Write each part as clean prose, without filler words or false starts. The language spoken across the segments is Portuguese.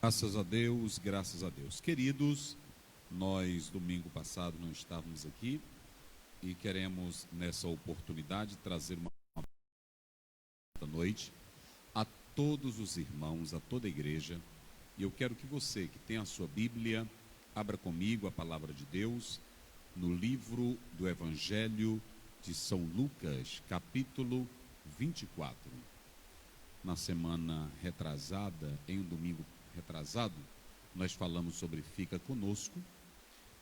Graças a Deus, graças a Deus. Queridos, nós domingo passado não estávamos aqui e queremos nessa oportunidade trazer uma noite a todos os irmãos, a toda a igreja. E eu quero que você que tem a sua Bíblia, abra comigo a palavra de Deus no livro do Evangelho de São Lucas, capítulo 24. Na semana retrasada, em um domingo retrasado, nós falamos sobre Fica Conosco,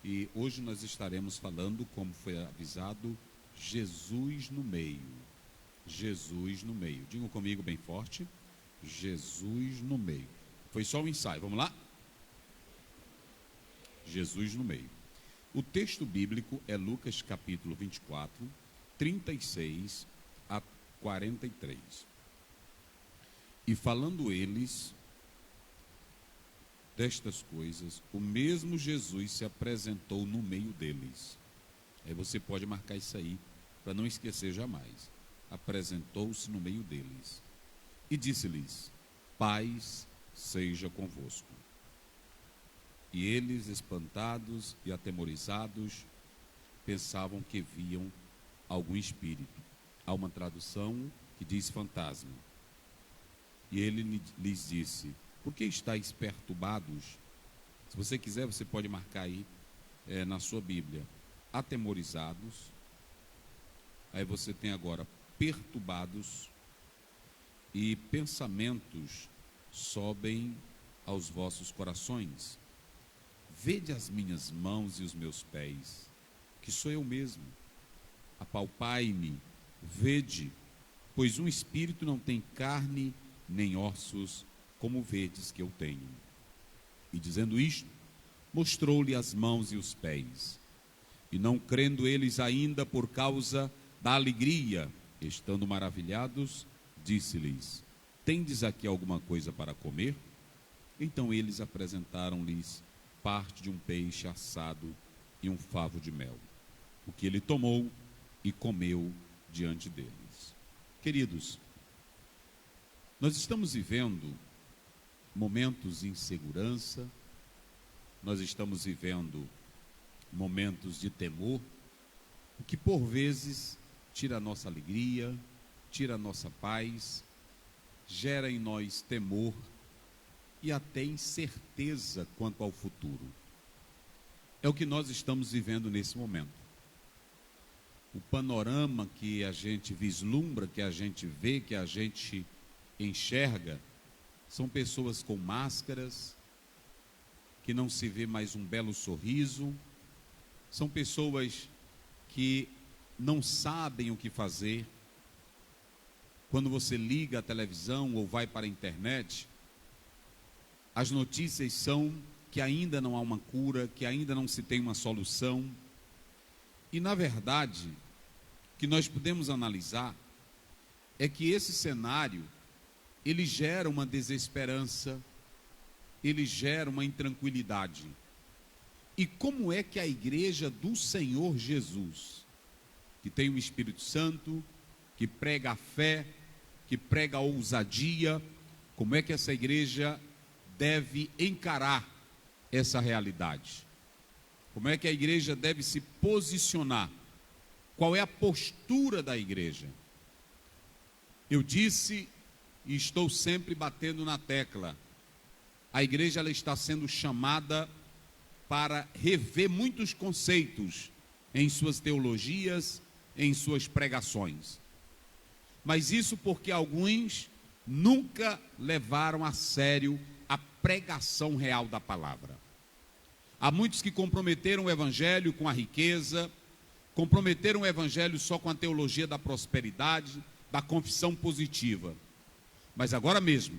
e hoje nós estaremos falando, como foi avisado, Jesus no meio. Jesus no meio. Digam comigo bem forte, Jesus no meio. Foi só um ensaio, vamos lá? Jesus no meio. O texto bíblico é Lucas capítulo 24, 36 a 43. E falando eles destas coisas, o mesmo Jesus se apresentou no meio deles. Aí você pode marcar isso aí, para não esquecer jamais. Apresentou-se no meio deles e disse-lhes: paz seja convosco. E eles, espantados e atemorizados, pensavam que viam algum espírito. Há uma tradução que diz fantasma. E ele lhes disse: por que estáis perturbados? Se você quiser, você pode marcar aí na sua Bíblia, atemorizados. Aí você tem agora perturbados, e pensamentos sobem aos vossos corações. Vede as minhas mãos e os meus pés, que sou eu mesmo. Apalpai-me, vede, pois um espírito não tem carne nem ossos, como vedes que eu tenho. E dizendo isto, mostrou-lhe as mãos e os pés. E não crendo eles ainda por causa da alegria, estando maravilhados, disse-lhes: tendes aqui alguma coisa para comer? Então eles apresentaram-lhes parte de um peixe assado e um favo de mel, o que ele tomou e comeu diante deles. Queridos, nós estamos vivendo momentos de insegurança, nós estamos vivendo momentos de temor, o que por vezes tira a nossa alegria, tira a nossa paz, gera em nós temor e até incerteza quanto ao futuro. É o que nós estamos vivendo nesse momento. O panorama que a gente vislumbra, que a gente vê, que a gente enxerga, são pessoas com máscaras, que não se vê mais um belo sorriso, são pessoas que não sabem o que fazer. Quando você liga a televisão ou vai para a internet, as notícias são que ainda não há uma cura, que ainda não se tem uma solução. E na verdade, o que nós podemos analisar é que esse cenário ele gera uma desesperança, ele gera uma intranquilidade. E como é que a igreja do Senhor Jesus, que tem o Espírito Santo, que prega a fé, que prega a ousadia, como é que essa igreja deve encarar essa realidade? Como é que a igreja deve se posicionar? Qual é a postura da igreja? Eu disse e estou sempre batendo na tecla, a igreja ela está sendo chamada para rever muitos conceitos em suas teologias, em suas pregações. Mas isso porque alguns nunca levaram a sério a pregação real da palavra. Há muitos que comprometeram o evangelho com a riqueza, comprometeram o evangelho só com a teologia da prosperidade, da confissão positiva. Mas agora mesmo,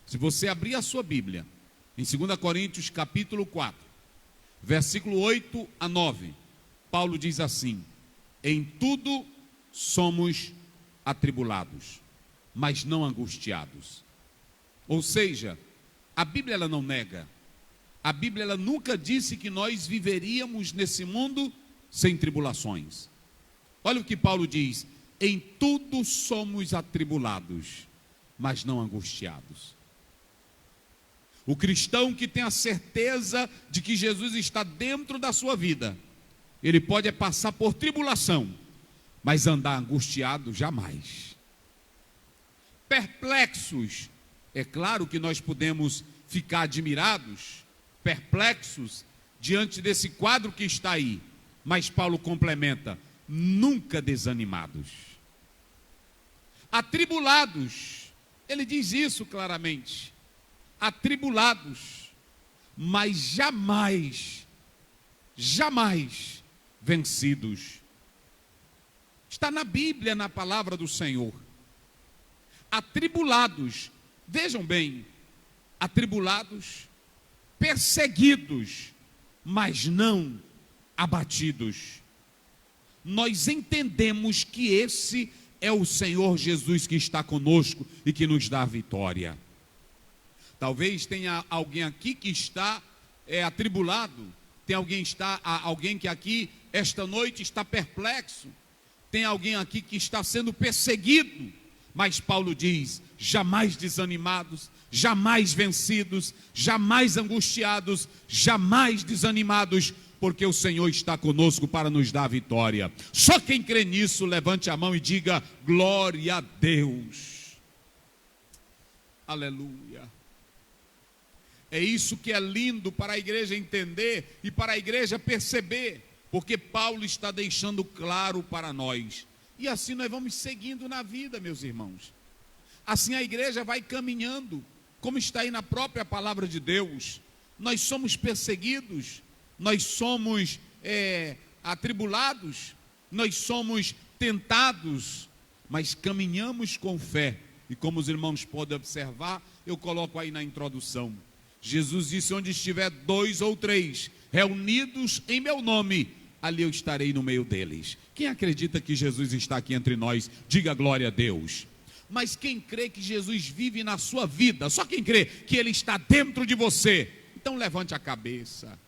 se você abrir a sua Bíblia, em 2 Coríntios capítulo 4, versículo 8 a 9, Paulo diz assim: em tudo somos atribulados, mas não angustiados. Ou seja, a Bíblia ela não nega, a Bíblia ela nunca disse que nós viveríamos nesse mundo sem tribulações. Olha o que Paulo diz: em tudo somos atribulados, mas não angustiados. O cristão que tem a certeza de que Jesus está dentro da sua vida, ele pode passar por tribulação, mas andar angustiado jamais. Perplexos, é claro que nós podemos ficar admirados, perplexos, diante desse quadro que está aí, mas Paulo complementa, nunca desanimados. Atribulados, ele diz isso claramente, atribulados, mas jamais vencidos. Está na Bíblia, na palavra do Senhor. Atribulados, vejam bem, atribulados, perseguidos, mas não abatidos. Nós entendemos que esse é o Senhor Jesus que está conosco e que nos dá a vitória. Talvez tenha alguém aqui que está atribulado, tem alguém que aqui esta noite está perplexo, tem alguém aqui que está sendo perseguido, mas Paulo diz, jamais desanimados, jamais vencidos, jamais angustiados, jamais desanimados, porque o Senhor está conosco para nos dar a vitória. Só quem crê nisso, levante a mão e diga, glória a Deus. Aleluia. É isso que é lindo para a igreja entender e para a igreja perceber, porque Paulo está deixando claro para nós. E assim nós vamos seguindo na vida, meus irmãos. Assim a igreja vai caminhando, como está aí na própria palavra de Deus. Nós somos perseguidos, nós somos atribulados, nós somos tentados, mas caminhamos com fé. E como os irmãos podem observar, eu coloco aí na introdução. Jesus disse, onde estiver 2 ou 3 reunidos em meu nome, ali eu estarei no meio deles. Quem acredita que Jesus está aqui entre nós, diga glória a Deus. Mas quem crê que Jesus vive na sua vida, só quem crê que Ele está dentro de você, então levante a cabeça,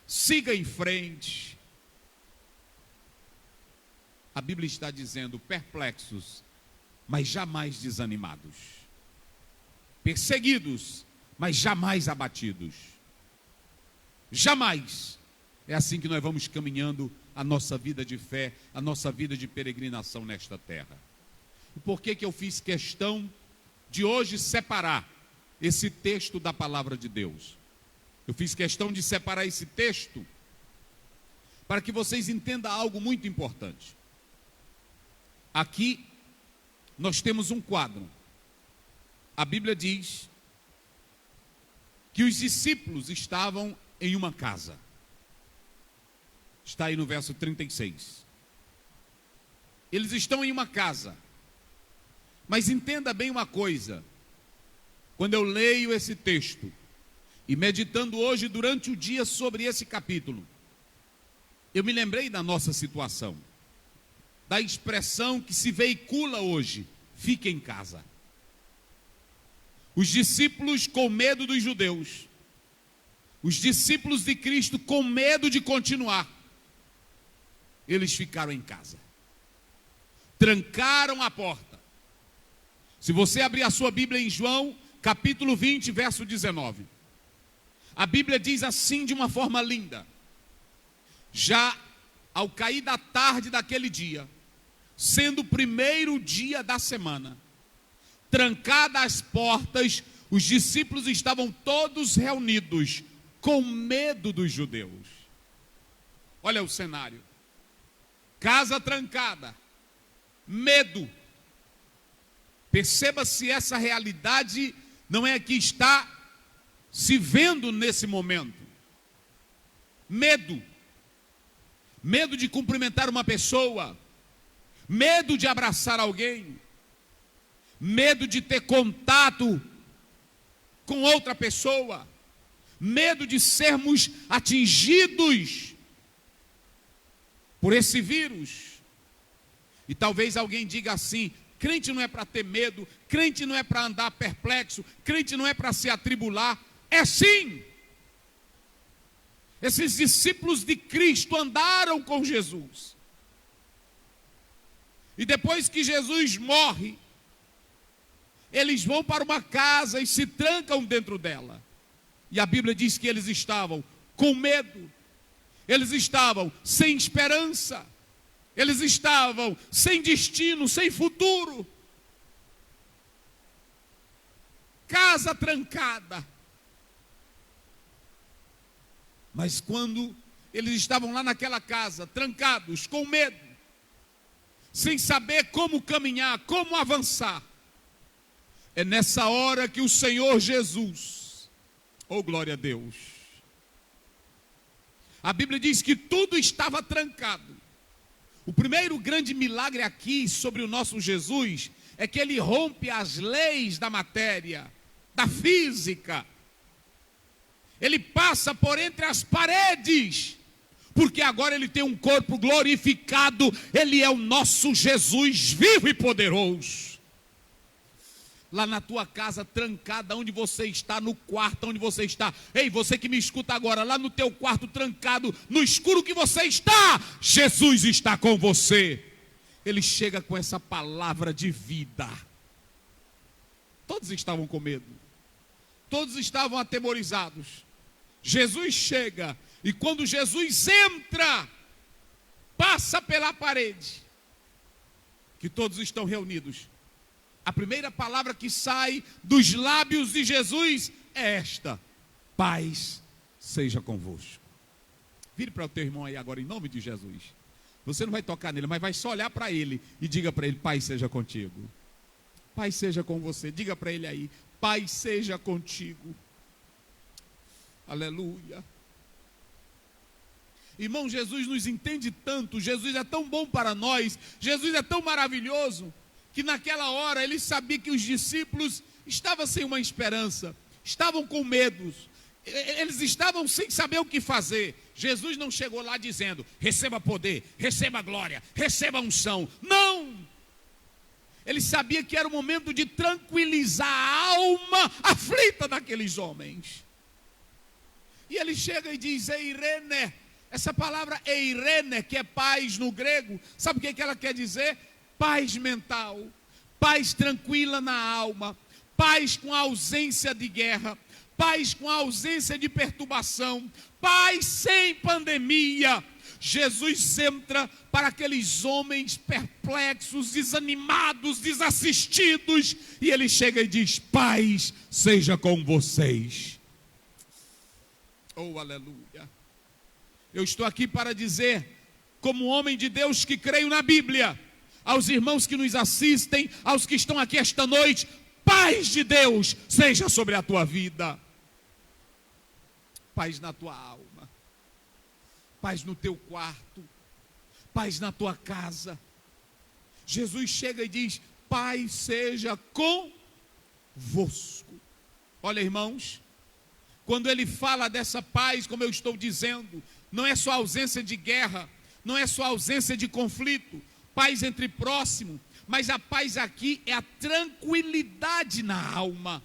siga em frente. A Bíblia está dizendo, perplexos, mas jamais desanimados, perseguidos, mas jamais abatidos, jamais. É assim que nós vamos caminhando a nossa vida de fé, a nossa vida de peregrinação nesta terra. E por que eu fiz questão de hoje separar esse texto da palavra de Deus? Eu fiz questão de separar esse texto para que vocês entendam algo muito importante. Aqui nós temos um quadro. A Bíblia diz que os discípulos estavam em uma casa. Está aí no verso 36. Eles estão em uma casa. Mas entenda bem uma coisa. Quando eu leio esse texto, e meditando hoje durante o dia sobre esse capítulo, eu me lembrei da nossa situação, da expressão que se veicula hoje, fique em casa. Os discípulos com medo dos judeus, os discípulos de Cristo com medo de continuar, eles ficaram em casa, trancaram a porta. Se você abrir a sua Bíblia em João, capítulo 20, verso 19, a Bíblia diz assim de uma forma linda: já ao cair da tarde daquele dia, sendo o primeiro dia da semana, trancadas as portas, os discípulos estavam todos reunidos, com medo dos judeus. Olha o cenário, casa trancada, medo. Perceba se essa realidade não é a que está se vendo nesse momento. Medo. Medo de cumprimentar uma pessoa, medo de abraçar alguém, medo de ter contato com outra pessoa, medo de sermos atingidos por esse vírus. E talvez alguém diga assim: crente não é para ter medo, crente não é para andar perplexo, crente não é para se atribular. É sim. Esses discípulos de Cristo andaram com Jesus. E depois que Jesus morre, eles vão para uma casa e se trancam dentro dela. E a Bíblia diz que eles estavam com medo, eles estavam sem esperança, eles estavam sem destino, sem futuro. Casa trancada. Mas quando eles estavam lá naquela casa, trancados, com medo, sem saber como caminhar, como avançar, é nessa hora que o Senhor Jesus, oh glória a Deus, a Bíblia diz que tudo estava trancado. O primeiro grande milagre aqui sobre o nosso Jesus é que ele rompe as leis da matéria, da física. Ele passa por entre as paredes, porque agora ele tem um corpo glorificado. Ele é o nosso Jesus vivo e poderoso. Lá na tua casa trancada, onde você está, no quarto onde você está. Ei, você que me escuta agora, lá no teu quarto trancado, no escuro que você está, Jesus está com você. Ele chega com essa palavra de vida. Todos estavam com medo, todos estavam atemorizados. Jesus chega, e quando Jesus entra, passa pela parede, que todos estão reunidos. A primeira palavra que sai dos lábios de Jesus é esta: paz seja convosco. Vire para o teu irmão aí agora, em nome de Jesus. Você não vai tocar nele, mas vai só olhar para ele e diga para ele: paz seja contigo. Paz seja com você. Diga para ele aí: paz seja contigo. Aleluia. Irmão, Jesus nos entende tanto, Jesus é tão bom para nós, Jesus é tão maravilhoso, que naquela hora ele sabia que os discípulos estavam sem uma esperança, estavam com medo, eles estavam sem saber o que fazer. Jesus não chegou lá dizendo: receba poder, receba glória, receba unção. Não! Ele sabia que era o momento de tranquilizar a alma aflita daqueles homens. E ele chega e diz: eirene. Essa palavra eirene, que é paz no grego, sabe o que ela quer dizer? Paz mental, paz tranquila na alma, paz com a ausência de guerra, paz com a ausência de perturbação, paz sem pandemia. Jesus entra para aqueles homens perplexos, desanimados, desassistidos, e ele chega e diz: paz seja com vocês. Oh, aleluia. Eu estou aqui para dizer, como homem de Deus que creio na Bíblia, aos irmãos que nos assistem, aos que estão aqui esta noite: paz de Deus seja sobre a tua vida, paz na tua alma, paz no teu quarto, paz na tua casa. Jesus chega e diz: paz seja convosco. Olha, irmãos, quando ele fala dessa paz, como eu estou dizendo, não é só ausência de guerra, não é só ausência de conflito, paz entre próximos, mas a paz aqui é a tranquilidade na alma.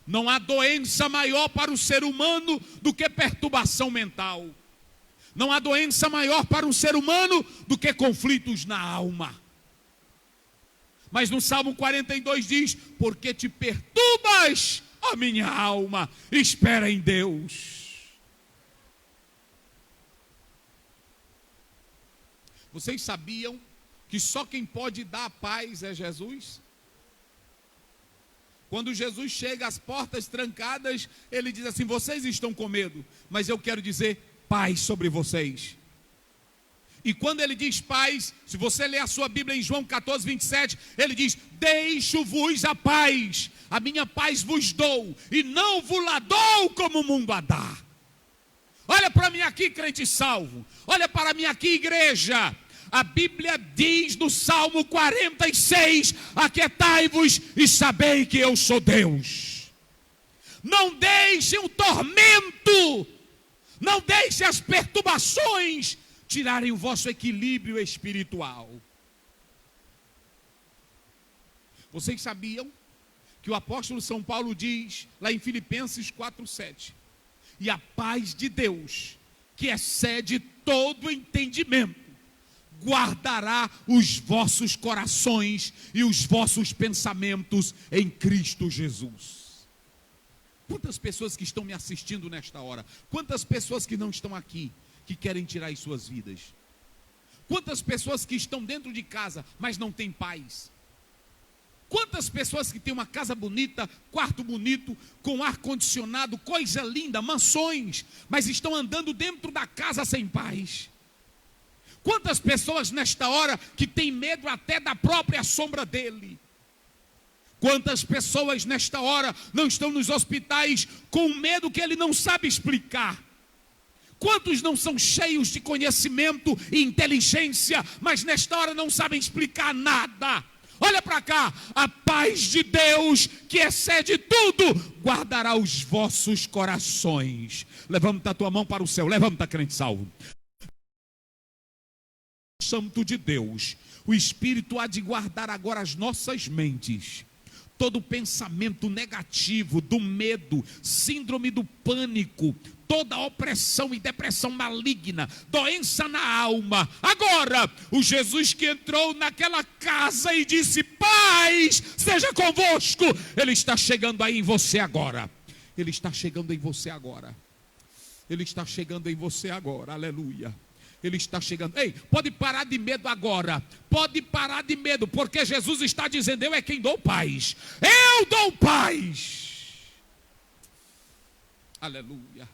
Não há doença maior para o ser humano do que perturbação mental. Não há doença maior para um ser humano do que conflitos na alma. Mas no Salmo 42 diz: porque te perturbas, ó minha alma, espera em Deus. Vocês sabiam que só quem pode dar a paz é Jesus? Quando Jesus chega às portas trancadas, ele diz assim: vocês estão com medo, mas eu quero dizer paz sobre vocês. E quando ele diz paz, se você ler a sua Bíblia em João 14, 27, ele diz: deixo-vos a paz, a minha paz vos dou, e não vos la dou como o mundo a dá. Olha para mim aqui, crente salvo, olha para mim aqui, igreja. A Bíblia diz no Salmo 46: aquietai-vos e sabei que eu sou Deus. Não deixe o tormento, não deixe as perturbações tirarem o vosso equilíbrio espiritual. Vocês sabiam que o apóstolo São Paulo diz lá em Filipenses 4:7: e a paz de Deus, que excede todo entendimento, guardará os vossos corações e os vossos pensamentos em Cristo Jesus. Quantas pessoas que estão me assistindo nesta hora, quantas pessoas que não estão aqui, que querem tirar as suas vidas, quantas pessoas que estão dentro de casa, mas não têm paz, quantas pessoas que têm uma casa bonita, quarto bonito, com ar-condicionado, coisa linda, mansões, mas estão andando dentro da casa sem paz. Quantas pessoas nesta hora que têm medo até da própria sombra dele. Quantas pessoas nesta hora não estão nos hospitais com medo que ele não sabe explicar. Quantos não são cheios de conhecimento e inteligência, mas nesta hora não sabem explicar nada. Olha para cá, a paz de Deus, que excede tudo, guardará os vossos corações. Levanta a tua mão para o céu, levanta, crente salvo. Santo de Deus, o Espírito há de guardar agora as nossas mentes. Todo pensamento negativo, do medo, síndrome do pânico, toda opressão e depressão maligna, doença na alma. Agora, o Jesus que entrou naquela casa e disse: paz seja convosco, ele está chegando aí em você agora. Ele está chegando em você agora. Ele está chegando em você agora, aleluia. Ele está chegando. Ei, pode parar de medo agora. Pode parar de medo, porque Jesus está dizendo: eu é quem dou paz. Eu dou paz. Aleluia.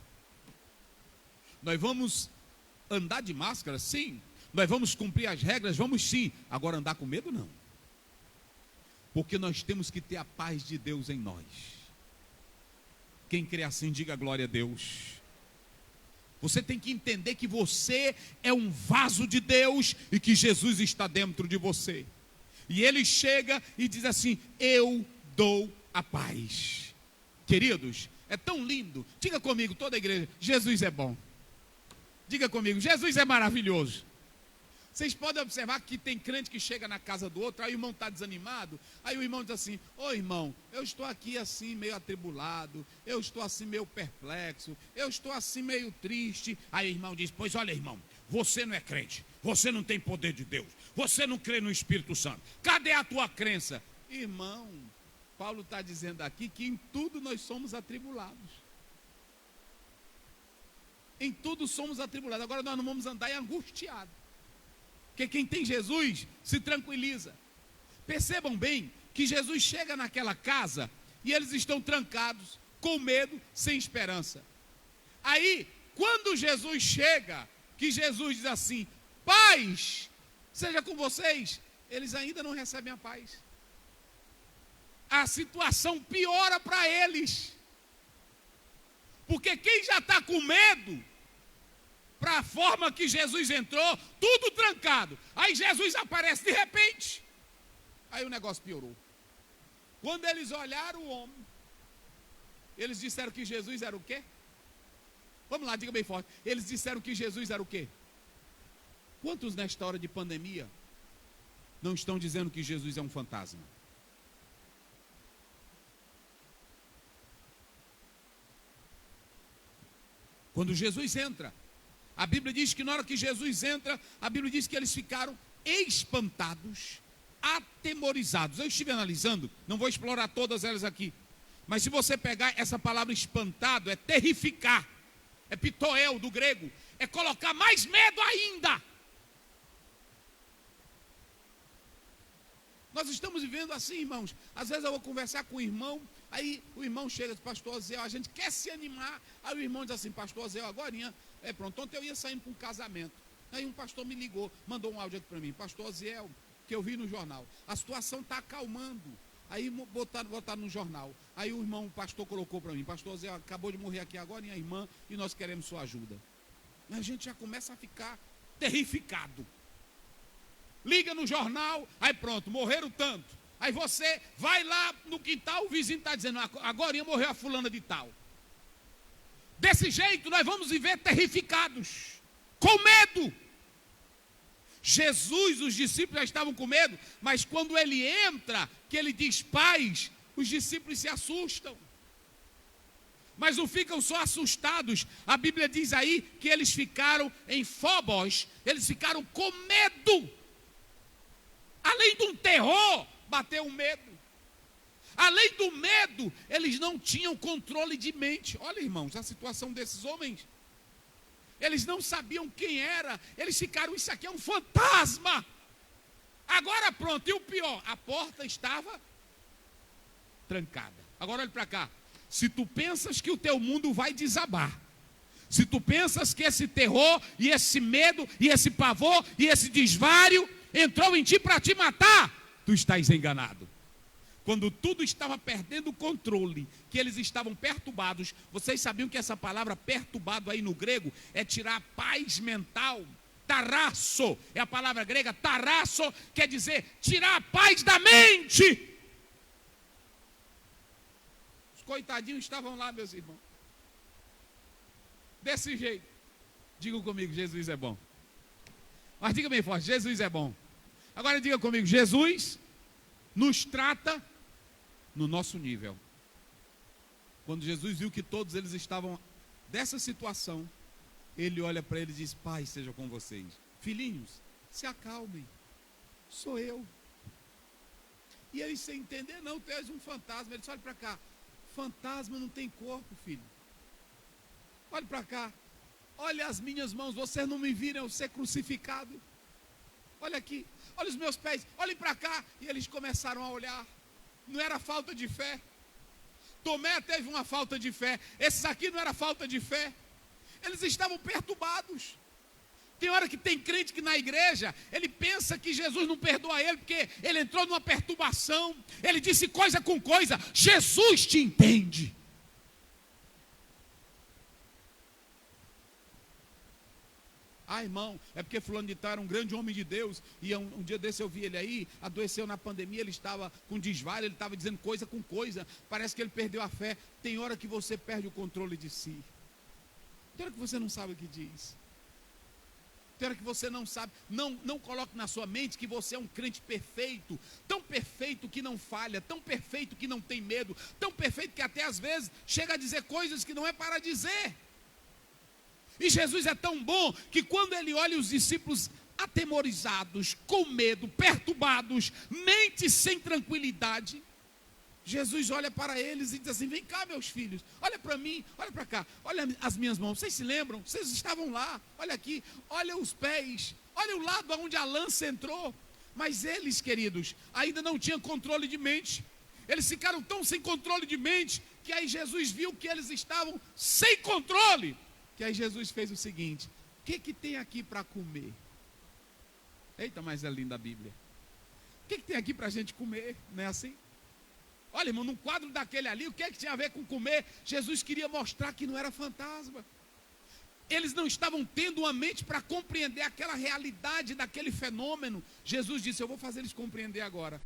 Nós vamos andar de máscara? Sim. Nós vamos cumprir as regras? Vamos sim. Agora andar com medo? Não. Porque nós temos que ter a paz de Deus em nós. Quem crê assim, diga glória a Deus. Você tem que entender que você é um vaso de Deus e que Jesus está dentro de você. E ele chega e diz assim: eu dou a paz. Queridos, é tão lindo. Diga comigo, toda a igreja: Jesus é bom. Diga comigo: Jesus é maravilhoso. Vocês podem observar que tem crente que chega na casa do outro, aí o irmão está desanimado, aí o irmão diz assim: ô irmão, eu estou aqui assim meio atribulado, eu estou assim meio perplexo, eu estou assim meio triste. Aí o irmão diz: pois olha, irmão, você não é crente, você não tem poder de Deus, você não crê no Espírito Santo, cadê a tua crença? Irmão, Paulo está dizendo aqui que em tudo nós somos atribulados. Em tudo somos atribulados. Agora nós não vamos andar angustiados. Porque quem tem Jesus se tranquiliza. Percebam bem que Jesus chega naquela casa e eles estão trancados, com medo, sem esperança. Aí, quando Jesus chega, que Jesus diz assim: paz seja com vocês, eles ainda não recebem a paz. A situação piora para eles. Porque quem já está com medo, para a forma que Jesus entrou, tudo trancado. Aí Jesus aparece de repente. Aí o negócio piorou. Quando eles olharam o homem, eles disseram que Jesus era o quê? Vamos lá, diga bem forte. Eles disseram que Jesus era o quê? Quantos nesta hora de pandemia não estão dizendo que Jesus é um fantasma? Quando Jesus entra, a Bíblia diz que na hora que Jesus entra, a Bíblia diz que eles ficaram espantados, atemorizados. Eu estive analisando, não vou explorar todas elas aqui, mas se você pegar essa palavra espantado, é terrificar, é pitoel do grego, é colocar mais medo ainda. Nós estamos vivendo assim, irmãos. Às vezes eu vou conversar com o irmão, aí o irmão chega e diz: pastor Zé, a gente quer se animar. Aí o irmão diz assim: pastor Zé, agorinha, pronto, ontem eu ia saindo para um casamento. Aí um pastor me ligou, mandou um áudio aqui para mim: pastor Zé, que eu vi no jornal, a situação está acalmando. Aí botaram no jornal. Aí o irmão, o pastor, colocou para mim: pastor Zé, acabou de morrer aqui agora, minha irmã, e nós queremos sua ajuda. Aí a gente já começa a ficar terrificado. Liga no jornal, aí pronto, morreram tanto. Aí você vai lá no quintal, o vizinho está dizendo: agora morreu a fulana de tal. Desse jeito nós vamos viver terrificados, com medo. Jesus, os discípulos já estavam com medo, mas quando ele entra, que ele diz paz, os discípulos se assustam. Mas não ficam só assustados. A Bíblia diz aí que eles ficaram em fobos, eles ficaram com medo. Além de um terror, bateu um medo. Além do medo, eles não tinham controle de mente. Olha, irmãos, a situação desses homens. Eles não sabiam quem era. Eles ficaram, isso aqui é um fantasma. Agora pronto, e o pior, a porta estava trancada. Agora olha para cá. Se tu pensas que o teu mundo vai desabar, se tu pensas que esse terror e esse medo e esse pavor e esse desvario entrou em ti para te matar, tu estás enganado. Quando tudo estava perdendo o controle, que eles estavam perturbados, vocês sabiam que essa palavra perturbado aí no grego é tirar a paz mental? Tarasso, é a palavra grega, tarasso, quer dizer tirar a paz da mente. Os coitadinhos estavam lá, meus irmãos. Desse jeito. Diga comigo, Jesus é bom. Mas diga bem forte, Jesus é bom. Agora diga comigo, Jesus nos trata no nosso nível. Quando Jesus viu que todos eles estavam dessa situação, ele olha para eles e diz: Pai seja com vocês. Filhinhos, se acalmem. Sou eu. E eles sem entender, não, tu és um fantasma. Eles olham para cá. Fantasma não tem corpo, filho. Olha para cá. Olha as minhas mãos, vocês não me viram eu ser crucificado. Olha aqui, olha os meus pés, olhem para cá. E eles começaram a olhar. Não era falta de fé. Tomé teve uma falta de fé. Esses aqui não era falta de fé. Eles estavam perturbados. Tem hora que tem crente que na igreja, ele pensa que Jesus não perdoa ele, porque ele entrou numa perturbação, ele disse coisa com coisa. Jesus te entende. Ah, irmão, é porque fulano de tal era um grande homem de Deus, e um dia desse eu vi ele aí, adoeceu na pandemia, ele estava com desvario, ele estava dizendo coisa com coisa, parece que ele perdeu a fé. Tem hora que você perde o controle de si. Tem hora que você não sabe o que diz. Tem hora que você não sabe, não coloque na sua mente que você é um crente perfeito, tão perfeito que não falha, tão perfeito que não tem medo, tão perfeito que até às vezes chega a dizer coisas que não é para dizer. E Jesus é tão bom que quando ele olha os discípulos atemorizados, com medo, perturbados, mente sem tranquilidade, Jesus olha para eles e diz assim: vem cá, meus filhos, olha para mim, olha para cá, olha as minhas mãos, vocês se lembram? Vocês estavam lá, olha aqui, olha os pés, olha o lado onde a lança entrou. Mas eles, queridos, ainda não tinham controle de mente. Eles ficaram tão sem controle de mente, que aí Jesus viu que eles estavam sem controle, que aí Jesus fez o seguinte: o que tem aqui para comer? Eita, mas é linda a Bíblia. O que tem aqui para a gente comer? Não é assim? Olha, irmão, num quadro daquele ali, o que tinha a ver com comer? Jesus queria mostrar que não era fantasma. Eles não estavam tendo uma mente para compreender aquela realidade daquele fenômeno. Jesus disse: eu vou fazer eles compreender agora.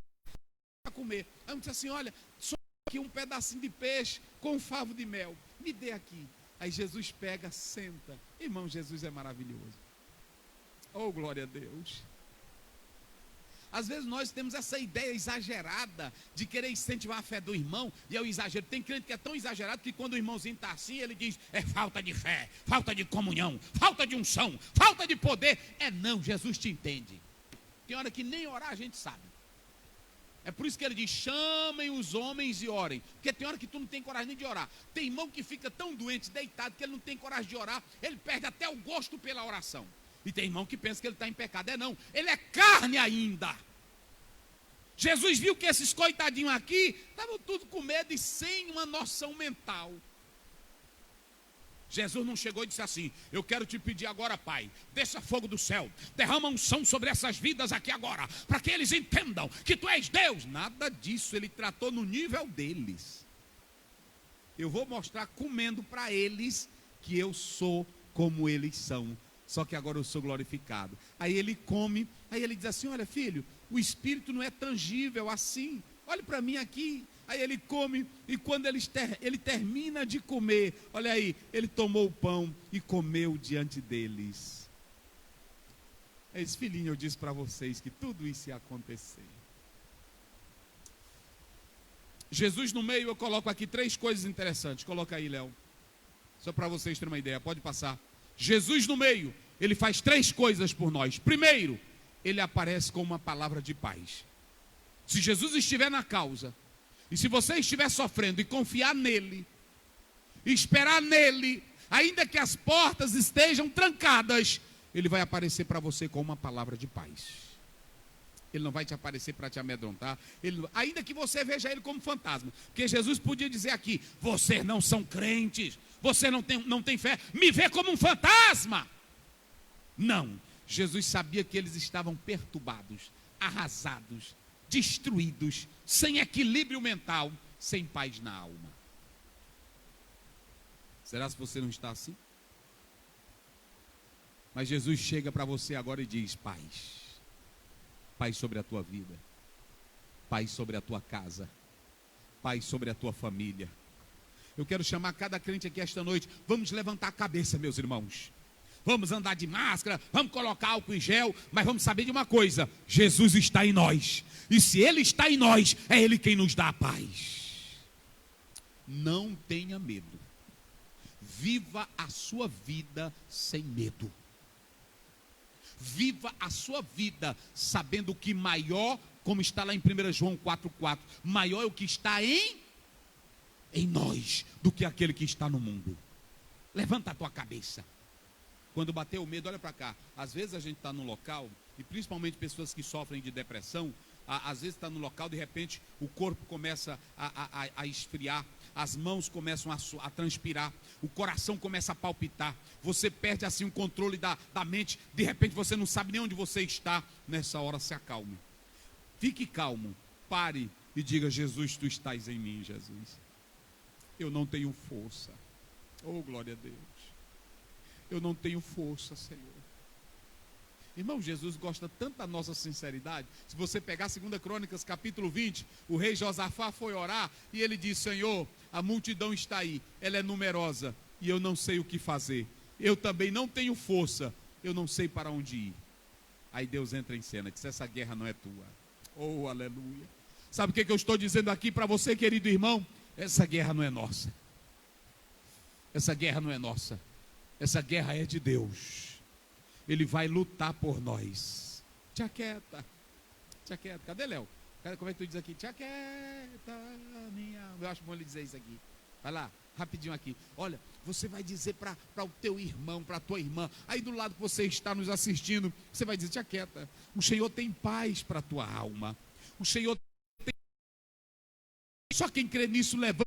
Para comer. Aí um disse assim: olha, só aqui um pedacinho de peixe com um favo de mel. Me dê aqui. Aí Jesus pega, senta. Irmão, Jesus é maravilhoso. Oh, glória a Deus. Às vezes nós temos essa ideia exagerada de querer incentivar a fé do irmão, e é o exagero. Tem crente que é tão exagerado que quando o irmãozinho está assim, ele diz: é falta de fé, falta de comunhão, falta de unção, falta de poder. É não, Jesus te entende. Tem hora que nem orar a gente sabe. É por isso que ele diz: chamem os homens e orem. Porque tem hora que tu não tem coragem nem de orar. Tem irmão que fica tão doente, deitado, que ele não tem coragem de orar, ele perde até o gosto pela oração. E tem irmão que pensa que ele está em pecado. É não, ele é carne ainda. Jesus viu que esses coitadinhos aqui estavam tudo com medo e sem uma noção mental. Jesus não chegou e disse assim: eu quero te pedir agora, Pai, desça fogo do céu, derrama unção sobre essas vidas aqui agora, para que eles entendam que tu és Deus. Nada disso, ele tratou no nível deles. Eu vou mostrar comendo para eles que eu sou como eles são, só que agora eu sou glorificado. Aí ele come, aí ele diz assim: olha, filho, o espírito não é tangível assim, olha para mim aqui. Aí ele come, e quando ele termina de comer, olha aí, ele tomou o pão e comeu diante deles. Esse filhinho, eu disse para vocês que tudo isso ia acontecer. Jesus no meio, eu coloco aqui 3 coisas interessantes. Coloca aí, Léo. Só para vocês terem uma ideia, pode passar. Jesus no meio, ele faz 3 coisas por nós. Primeiro, ele aparece com uma palavra de paz. Se Jesus estiver na causa, e se você estiver sofrendo e confiar nele, e esperar nele, ainda que as portas estejam trancadas, ele vai aparecer para você com uma palavra de paz. Ele não vai te aparecer para te amedrontar, ainda que você veja ele como fantasma. Porque Jesus podia dizer aqui: vocês não são crentes, você não tem fé, me vê como um fantasma. Não, Jesus sabia que eles estavam perturbados, arrasados, destruídos, sem equilíbrio mental, sem paz na alma. Será que você não está assim? Mas Jesus chega para você agora e diz: paz. Paz sobre a tua vida, paz sobre a tua casa, paz sobre a tua família. Eu quero chamar cada crente aqui esta noite. Vamos levantar a cabeça, meus irmãos. Vamos andar de máscara, vamos colocar álcool em gel, mas vamos saber de uma coisa: Jesus está em nós. E se Ele está em nós, é Ele quem nos dá a paz. Não tenha medo. Viva a sua vida sem medo. Viva a sua vida sabendo que maior, como está lá em 1 João 4,4, maior é o que está em nós do que aquele que está no mundo. Levanta a tua cabeça. Quando bater o medo, olha para cá. Às vezes a gente está num local, e principalmente pessoas que sofrem de depressão, às vezes está no local, de repente o corpo começa a esfriar, as mãos começam a transpirar, o coração começa a palpitar, você perde assim o controle da mente, de repente você não sabe nem onde você está. Nessa hora se acalme, fique calmo, pare e diga: Jesus, tu estás em mim. Jesus, eu não tenho força, oh glória a Deus, eu não tenho força, Senhor. Irmão, Jesus gosta tanto da nossa sinceridade. Se você pegar 2 Crônicas capítulo 20, o rei Josafá foi orar e ele disse: Senhor, a multidão está aí, ela é numerosa e eu não sei o que fazer, eu também não tenho força, eu não sei para onde ir. Aí Deus entra em cena e diz: essa guerra não é tua. Oh, aleluia. Sabe o que eu estou dizendo aqui para você, querido irmão? Essa guerra não é nossa. Essa guerra não é nossa. Essa guerra é de Deus. Ele vai lutar por nós. Te aquieta. Te aquieta. Cadê Léo? Como é que tu diz aqui? Te aquieta, minha. Eu acho bom ele dizer isso aqui. Vai lá, rapidinho aqui. Olha, você vai dizer para o teu irmão, para a tua irmã, aí do lado que você está nos assistindo, você vai dizer: te aquieta. O Senhor tem paz para a tua alma. O Senhor tem. Só quem crê nisso levanta.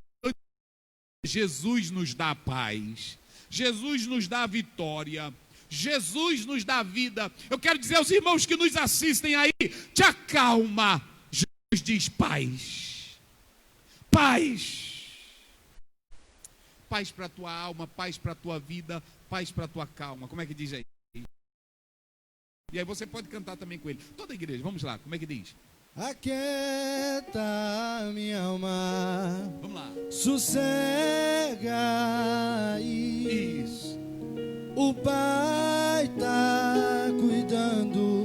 Jesus nos dá a paz. Jesus nos dá a vitória. Jesus nos dá a vida. Eu quero dizer aos irmãos que nos assistem aí: te acalma. Jesus diz: paz. Paz. Paz para a tua alma, paz para a tua vida, paz para a tua calma. Como é que diz aí? E aí você pode cantar também com ele. Toda a igreja, vamos lá, como é que diz? Aquieta minha alma. Vamos lá. Sossega aí. Isso. O Pai tá cuidando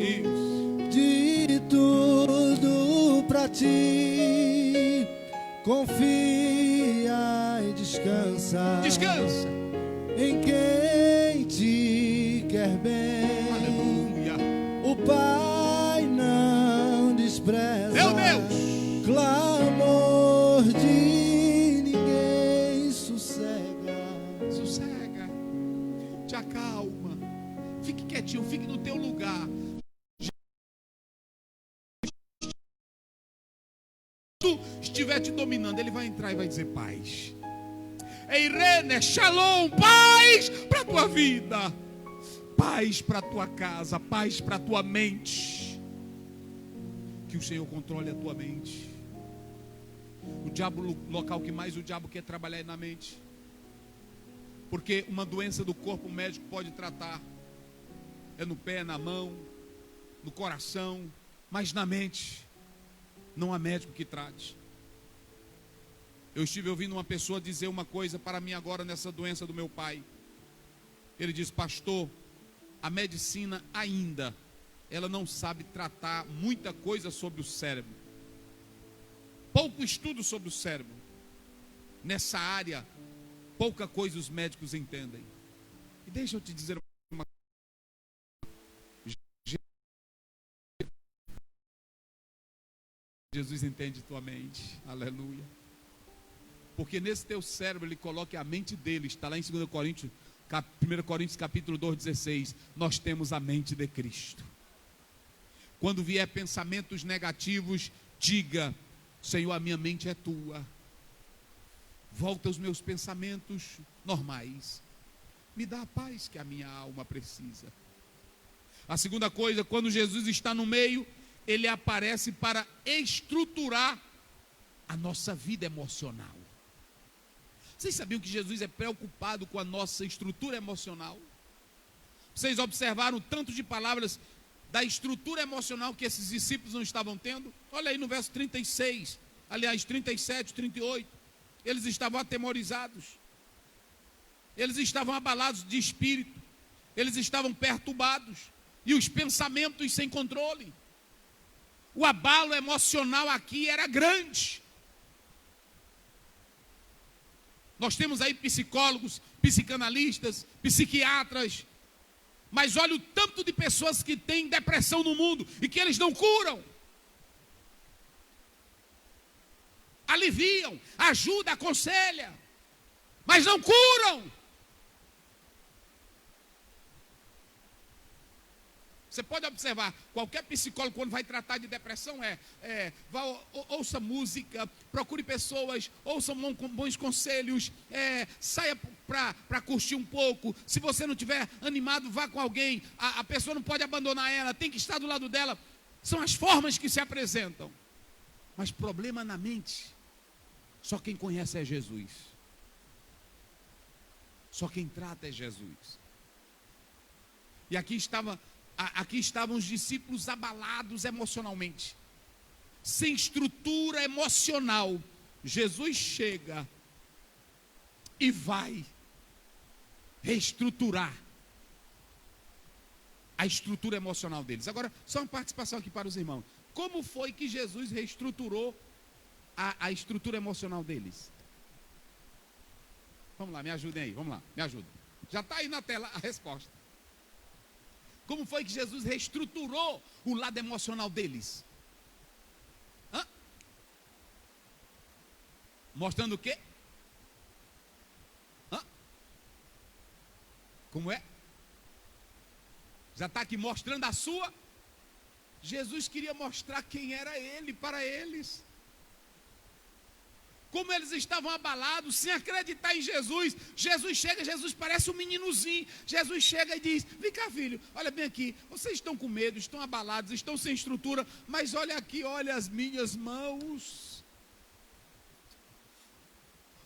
de tudo pra ti. Confia e descansa. Descansa em quem te quer bem. Aleluia. O Pai não despreza. Meu Deus. Clamor de ninguém. Sossega. Sossega. Te acalma. Fique quietinho, fique no teu lugar. Se estiver te dominando, ele vai entrar e vai dizer: paz. Eirene, shalom, paz para a tua vida, paz para a tua casa, paz para a tua mente. Que o Senhor controle a tua mente. O diabo, o local que mais o diabo quer trabalhar é na mente. Porque uma doença do corpo o médico pode tratar. É no pé, na mão, no coração. Mas na mente não há médico que trate. Eu estive ouvindo uma pessoa dizer uma coisa para mim agora nessa doença do meu pai. Ele diz: pastor, a medicina ainda, ela não sabe tratar muita coisa sobre o cérebro. Pouco estudo sobre o cérebro. Nessa área pouca coisa os médicos entendem. E deixa eu te dizer uma coisa. Jesus entende tua mente. Aleluia. Porque nesse teu cérebro ele coloca a mente dele. Está lá em 1 Coríntios capítulo 2, 16. Nós temos a mente de Cristo. Quando vier pensamentos negativos, diga: Senhor, a minha mente é tua. Volta os meus pensamentos normais. Me dá a paz que a minha alma precisa. A segunda coisa, quando Jesus está no meio, ele aparece para estruturar a nossa vida emocional. Vocês sabiam que Jesus é preocupado com a nossa estrutura emocional? Vocês observaram o tanto de palavras da estrutura emocional que esses discípulos não estavam tendo? Olha aí no verso 36, aliás 37, 38. Eles estavam atemorizados. Eles estavam abalados de espírito. Eles estavam perturbados. E os pensamentos sem controle. O abalo emocional aqui era grande. Nós temos aí psicólogos, psicanalistas, psiquiatras. Mas olha o tanto de pessoas que têm depressão no mundo e que eles não curam. Aliviam, ajudam, aconselham, mas não curam. Você pode observar, qualquer psicólogo quando vai tratar de depressão ouça música, procure pessoas, ouça bons conselhos, saia para curtir um pouco. Se você não estiver animado, vá com alguém. A pessoa não pode abandonar ela, tem que estar do lado dela. São as formas que se apresentam. Mas problema na mente, só quem conhece é Jesus. Só quem trata é Jesus. E aqui estavam os discípulos abalados emocionalmente, sem estrutura emocional. Jesus chega e vai reestruturar a estrutura emocional deles. Agora, só uma participação aqui para os irmãos. Como foi que Jesus reestruturou a estrutura emocional deles? Vamos lá, me ajudem aí, vamos lá, me ajudem. Já está aí na tela a resposta. Como foi que Jesus reestruturou o lado emocional deles? Mostrando o quê? Como é? Já está aqui mostrando a sua. Jesus queria mostrar quem era ele para eles. Como eles estavam abalados, sem acreditar em Jesus. Jesus chega, Jesus parece um meninozinho. Jesus chega e diz: vem cá, filho, olha bem aqui. Vocês estão com medo, estão abalados, estão sem estrutura. Mas olha aqui, olha as minhas mãos.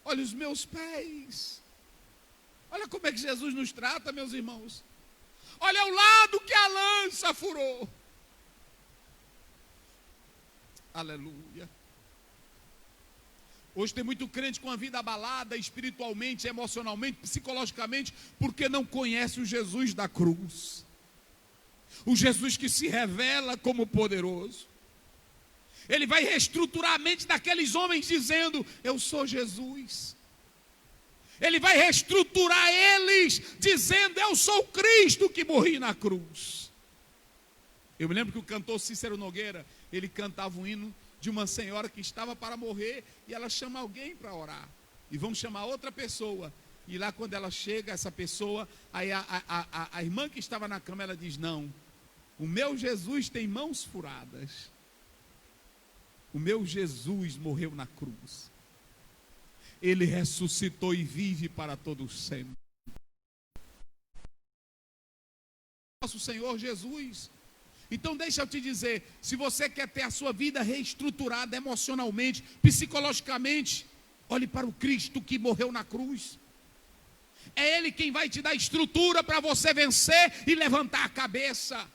Olha os meus pés. Olha como é que Jesus nos trata, meus irmãos. Olha o lado que a lança furou. Aleluia. Hoje tem muito crente com a vida abalada espiritualmente, emocionalmente, psicologicamente, porque não conhece o Jesus da cruz. O Jesus que se revela como poderoso. Ele vai reestruturar a mente daqueles homens dizendo: eu sou Jesus. Ele vai reestruturar eles dizendo: eu sou Cristo que morri na cruz. Eu me lembro que o cantor Cícero Nogueira, ele cantava um hino de uma senhora que estava para morrer, e ela chama alguém para orar, e vão chamar outra pessoa, e lá quando ela chega, essa pessoa, aí a irmã que estava na cama, ela diz: não, o meu Jesus tem mãos furadas, o meu Jesus morreu na cruz, ele ressuscitou e vive para todo sempre. Nosso Senhor Jesus. Então deixa eu te dizer, se você quer ter a sua vida reestruturada emocionalmente, psicologicamente, olhe para o Cristo que morreu na cruz. É Ele quem vai te dar estrutura para você vencer e levantar a cabeça.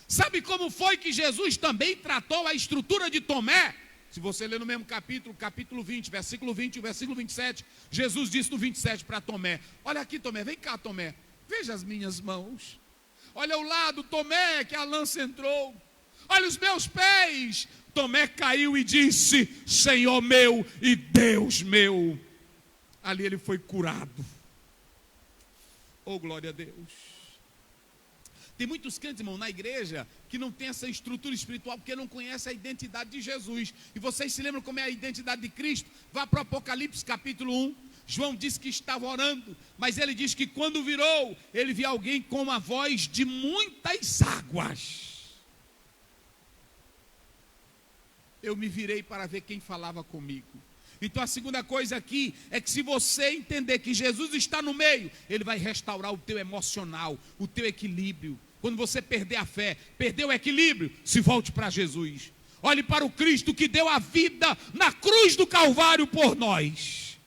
Sabe como foi que Jesus também tratou a estrutura de Tomé? Se você ler no mesmo capítulo 20, versículo 20 e versículo 27, Jesus disse no 27 para Tomé: olha aqui, Tomé, vem cá, Tomé, veja as minhas mãos. Olha o lado, Tomé, que a lança entrou. Olha os meus pés. Tomé caiu e disse: Senhor meu e Deus meu. Ali ele foi curado. Oh, glória a Deus. Tem muitos crentes, irmão, na igreja que não tem essa estrutura espiritual porque não conhece a identidade de Jesus. E vocês se lembram como é a identidade de Cristo? Vá para o Apocalipse capítulo 1. João disse que estava orando, mas ele diz que quando virou, ele viu alguém com uma voz de muitas águas. Eu me virei para ver quem falava comigo. Então a segunda coisa aqui é que se você entender que Jesus está no meio, ele vai restaurar o teu emocional, o teu equilíbrio. Quando você perder a fé, perder o equilíbrio, se volte para Jesus. Olhe para o Cristo que deu a vida na cruz do Calvário por nós.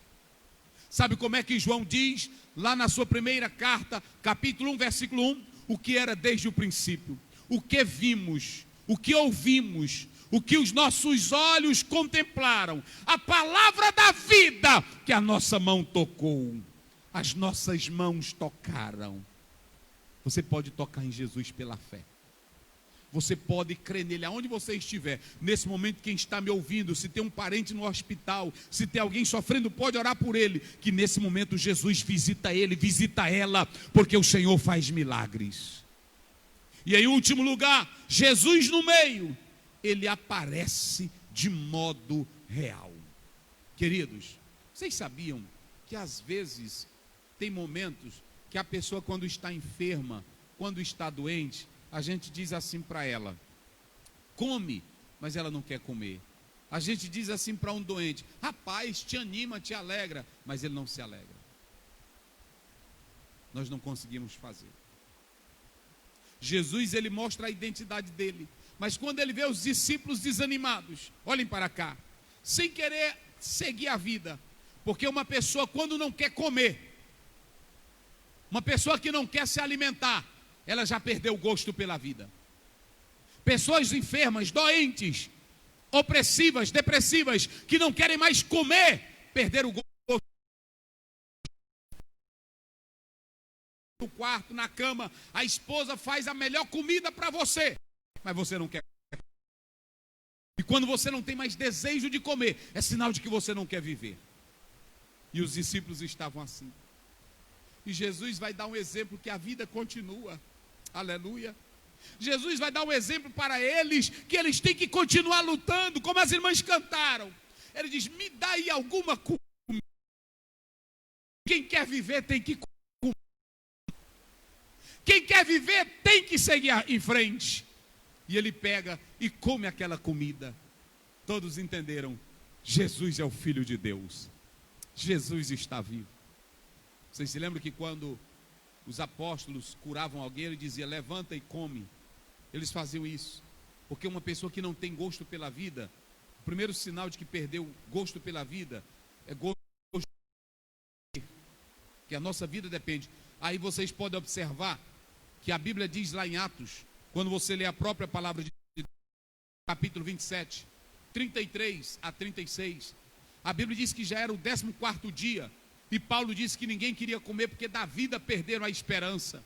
Sabe como é que João diz, lá na sua primeira carta, capítulo 1, versículo 1, o que era desde o princípio, o que vimos, o que ouvimos, o que os nossos olhos contemplaram, a palavra da vida que a nossa mão tocou, as nossas mãos tocaram. Você pode tocar em Jesus pela fé. Você pode crer nele aonde você estiver. Nesse momento, quem está me ouvindo, se tem um parente no hospital, se tem alguém sofrendo, pode orar por ele, que nesse momento Jesus visita ele, visita ela, porque o Senhor faz milagres. E em último lugar, Jesus no meio, ele aparece de modo real. Queridos, vocês sabiam que às vezes tem momentos que a pessoa, quando está enferma, quando está doente, a gente diz assim para ela: come, mas ela não quer comer. A gente diz assim para um doente: rapaz, te anima, te alegra, mas ele não se alegra. Nós não conseguimos fazer. Jesus, ele mostra a identidade dele, mas quando ele vê os discípulos desanimados, olhem para cá, sem querer seguir a vida, porque uma pessoa, quando não quer comer, uma pessoa que não quer se alimentar, ela já perdeu o gosto pela vida. Pessoas enfermas, doentes, opressivas, depressivas, que não querem mais comer, perderam o gosto. No quarto, na cama, a esposa faz a melhor comida para você, mas você não quer. E quando você não tem mais desejo de comer, é sinal de que você não quer viver. E os discípulos estavam assim. E Jesus vai dar um exemplo que a vida continua. Aleluia. Jesus vai dar um exemplo para eles, que eles têm que continuar lutando, como as irmãs cantaram. Ele diz: me dá aí alguma comida. Quem quer viver tem que comer. Quem quer viver tem que seguir em frente. E ele pega e come aquela comida. Todos entenderam: Jesus é o Filho de Deus. Jesus está vivo. Vocês se lembram que quando os apóstolos curavam alguém, ele dizia: levanta e come. Eles faziam isso, porque uma pessoa que não tem gosto pela vida, o primeiro sinal de que perdeu gosto pela vida é gosto, que a nossa vida depende. Aí vocês podem observar que a Bíblia diz lá em Atos, quando você lê a própria palavra de Deus, capítulo 27, 33 a 36, a Bíblia diz que já era o 14º dia, e Paulo disse que ninguém queria comer porque da vida perderam a esperança.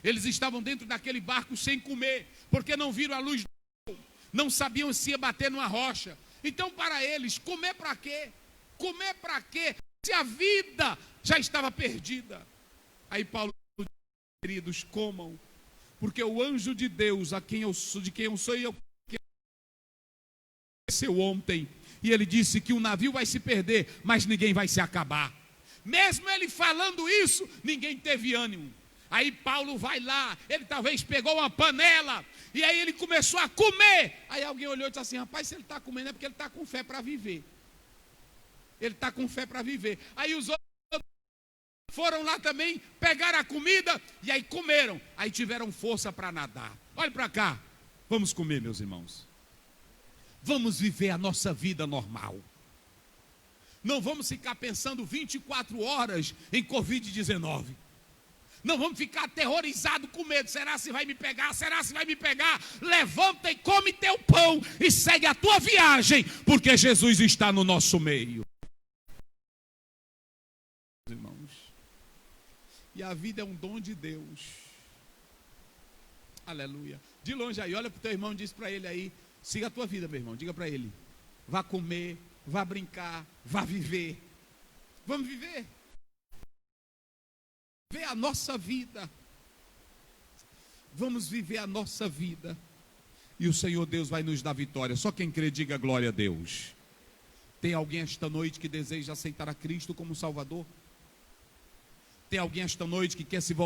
Eles estavam dentro daquele barco sem comer, porque não viram a luz do sol, não sabiam se ia bater numa rocha. Então para eles, comer para quê? Comer para quê? Se a vida já estava perdida. Aí Paulo disse: queridos, comam, porque o anjo de Deus, de quem eu sou eu, que aconteceu ontem, e ele disse que o navio vai se perder, mas ninguém vai se acabar. Mesmo ele falando isso, ninguém teve ânimo. Aí Paulo vai lá, ele talvez pegou uma panela, e aí ele começou a comer. Aí alguém olhou e disse assim: rapaz, se ele está comendo é porque ele está com fé para viver. Ele está com fé para viver. Aí os outros foram lá também, pegaram a comida, e aí comeram. Aí tiveram força para nadar. Olha para cá, vamos comer, meus irmãos. Vamos viver a nossa vida normal. Não vamos ficar pensando 24 horas em Covid-19. Não vamos ficar aterrorizados com medo. Será se vai me pegar? Será se vai me pegar? Levanta e come teu pão e segue a tua viagem, porque Jesus está no nosso meio. Irmãos, e a vida é um dom de Deus. Aleluia. De longe aí, olha para o teu irmão e diz para ele aí: siga a tua vida, meu irmão. Diga para ele: vá comer, vá brincar, vá viver. Vamos viver. Viver a nossa vida. Vamos viver a nossa vida. E o Senhor Deus vai nos dar vitória. Só quem crê, diga glória a Deus. Tem alguém esta noite que deseja aceitar a Cristo como Salvador? Tem alguém esta noite que quer se voltar